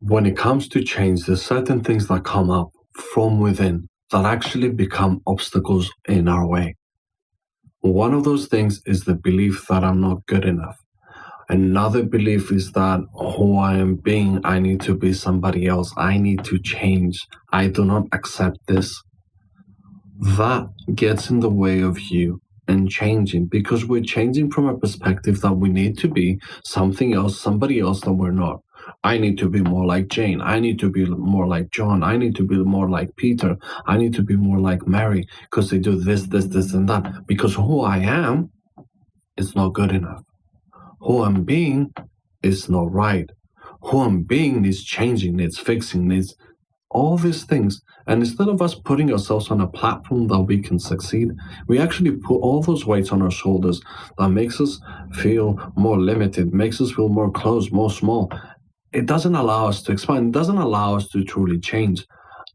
when it comes to change, there's certain things that come up from within that actually become obstacles in our way. One of those things is the belief that I'm not good enough. Another belief is that who I am being, I need to be somebody else. I need to change. I do not accept this. That gets in the way of you and changing, because we're changing from a perspective that we need to be something else, somebody else that we're not. I need to be more like Jane. I need to be more like John. I need to be more like Peter. I need to be more like Mary because they do this, and that. Because who I am is not good enough. Who I'm being is not right. Who I'm being needs changing, needs fixing, needs all these things. And instead of us putting ourselves on a platform that we can succeed, we actually put all those weights on our shoulders that makes us feel more limited, makes us feel more closed, more small. It doesn't allow us to expand. It doesn't allow us to truly change.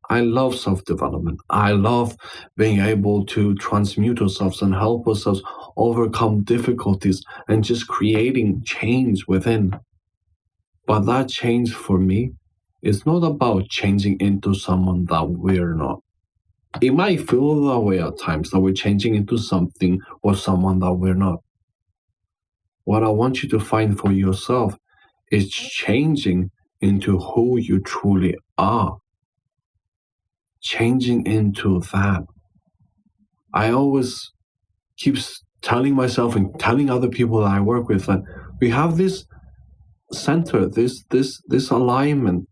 I love self-development. I love being able to transmute ourselves and help ourselves overcome difficulties and just creating change within. But that change for me is not about changing into someone that we're not. It might feel that way at times, that we're changing into something or someone that we're not. What I want you to find for yourself is changing into who you truly are. Changing into that. I always keep telling myself and telling other people that I work with that we have this center, this alignment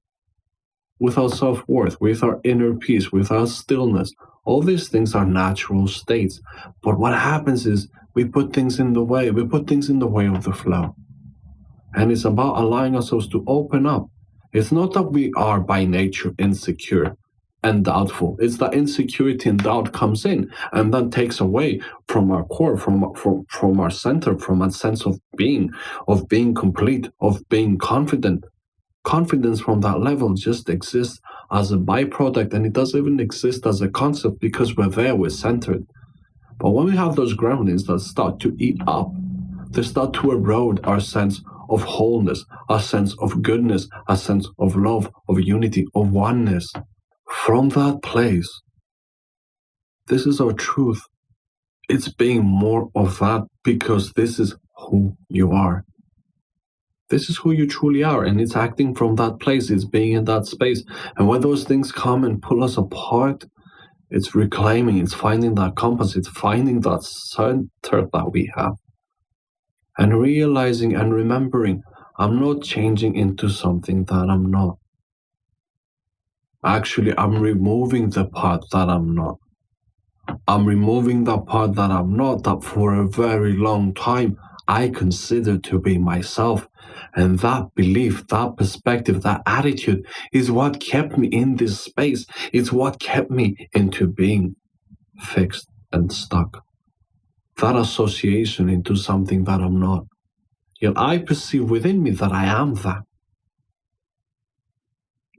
with our self-worth, with our inner peace, with our stillness. All these things are natural states. But what happens is we put things in the way. We put things in the way of the flow. And it's about allowing ourselves to open up. It's not that we are by nature insecure and doubtful. It's that insecurity and doubt comes in and then takes away from our core, from our center, from a sense of being complete, of being confident. Confidence from that level just exists as a byproduct, and it doesn't even exist as a concept because we're there, we're centered. But when we have those groundings that start to eat up, they start to erode our sense of wholeness, our sense of goodness, our sense of love, of unity, of oneness. From that place, this is our truth. It's being more of that because this is who you are. This is who you truly are, and it's acting from that place. It's being in that space. And when those things come and pull us apart, it's reclaiming, it's finding that compass, it's finding that center that we have. And realizing and remembering, I'm not changing into something that I'm not. Actually, I'm removing the part that I'm not. I'm removing the part that I'm not, that for a very long time I consider to be myself. And that belief, that perspective, that attitude is what kept me in this space. It's what kept me into being fixed and stuck. That association into something that I'm not. Yet I perceive within me that I am that.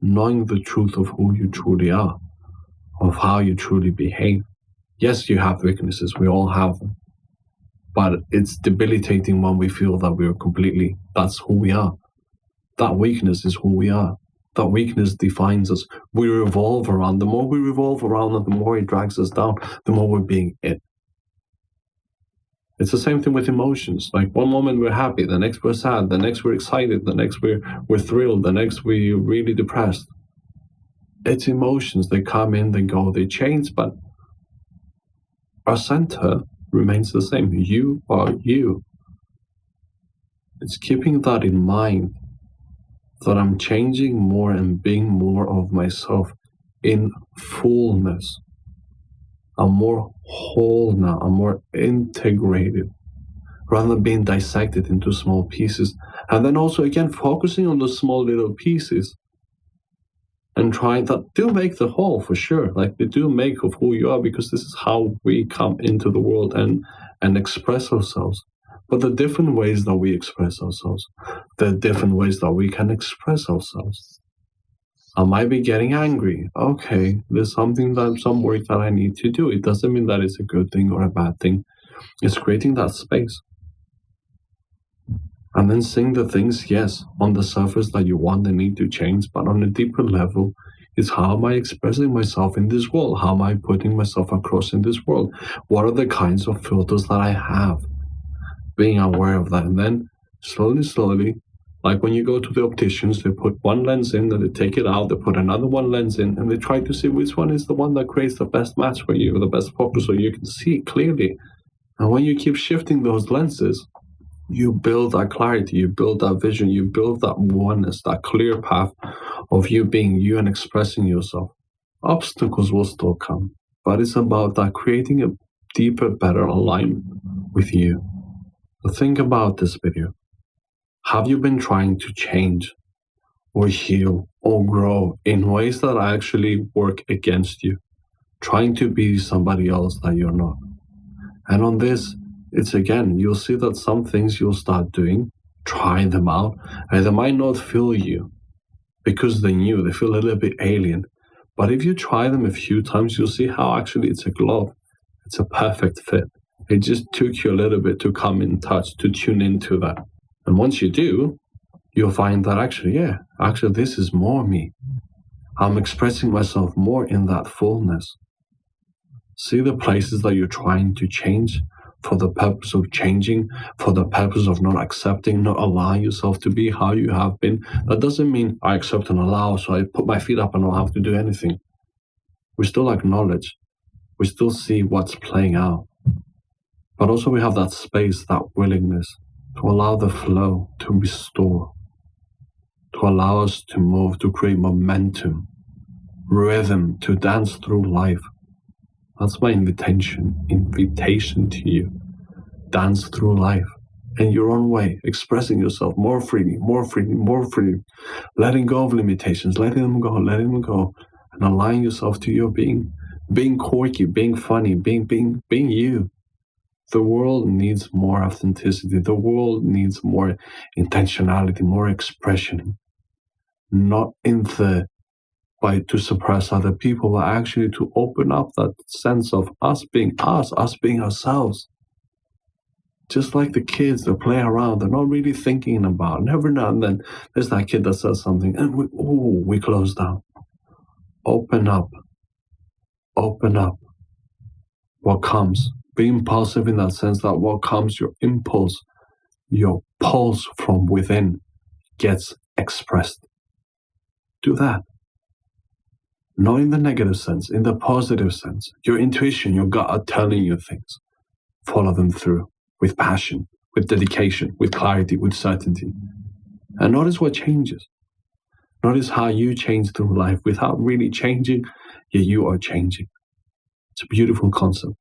Knowing the truth of who you truly are, of how you truly behave. Yes, you have weaknesses. We all have them. But it's debilitating when we feel that we're completely, that's who we are. That weakness is who we are. That weakness defines us. We revolve around. The more we revolve around it, the more it drags us down, the more we're being it. It's the same thing with emotions. Like one moment we're happy, the next we're sad, the next we're excited, the next we're thrilled, the next we're really depressed. It's emotions. They come in, they go, they change, but our center remains the same. You are you. It's keeping that in mind, that I'm changing more and being more of myself in fullness. I'm more whole now. I'm more integrated rather than being dissected into small pieces. And then also, again, focusing on those small little pieces and trying that do make the whole for sure. Like they do make of who you are, because this is how we come into the world and express ourselves. But the different ways that we express ourselves, the different ways that we can express ourselves. I might be getting angry. Okay, there's some work that I need to do. It doesn't mean that it's a good thing or a bad thing. It's creating that space. And then seeing the things, yes, on the surface that you want and need to change, but on a deeper level, is how am I expressing myself in this world? How am I putting myself across in this world? What are the kinds of filters that I have? Being aware of that. And then slowly, like when you go to the opticians, they put one lens in, then they take it out, they put another one lens in, and they try to see which one is the one that creates the best match for you, the best focus, so you can see clearly. And when you keep shifting those lenses, you build that clarity, you build that vision, you build that oneness, that clear path of you being you and expressing yourself. Obstacles will still come, but it's about that creating a deeper, better alignment with you. So think about this video. Have you been trying to change or heal or grow in ways that actually work against you, trying to be somebody else that you're not? And on this, it's again, you'll see that some things you'll start doing, try them out, and they might not feel you because they're new, they feel a little bit alien. But if you try them a few times, you'll see how actually it's a glove. It's a perfect fit. It just took you a little bit to come in touch, to tune into that. And once you do, you'll find that actually, this is more me. I'm expressing myself more in that fullness. See the places that you're trying to change for the purpose of changing, for the purpose of not accepting, not allowing yourself to be how you have been. That doesn't mean I accept and allow, so I put my feet up and I don't have to do anything. We still acknowledge. We still see what's playing out. But also we have that space, that willingness to allow the flow to restore, to allow us to move, to create momentum, rhythm, to dance through life. That's my invitation to you. Dance through life in your own way, expressing yourself more freely, letting go of limitations, letting them go, and allowing yourself to your being quirky, being funny, being you. The world needs more authenticity. The world needs more intentionality, more expression, not in the to suppress other people, but actually to open up that sense of us being ourselves. Just like the kids that play around, they're not really thinking about. And every now and then, there's that kid that says something, and we close down. Open up. What comes? Be impulsive in that sense that what comes, your impulse, your pulse from within gets expressed. Do that. Not in the negative sense, in the positive sense. Your intuition, your gut are telling you things. Follow them through with passion, with dedication, with clarity, with certainty. And notice what changes. Notice how you change through life without really changing, yet you are changing. It's a beautiful concept.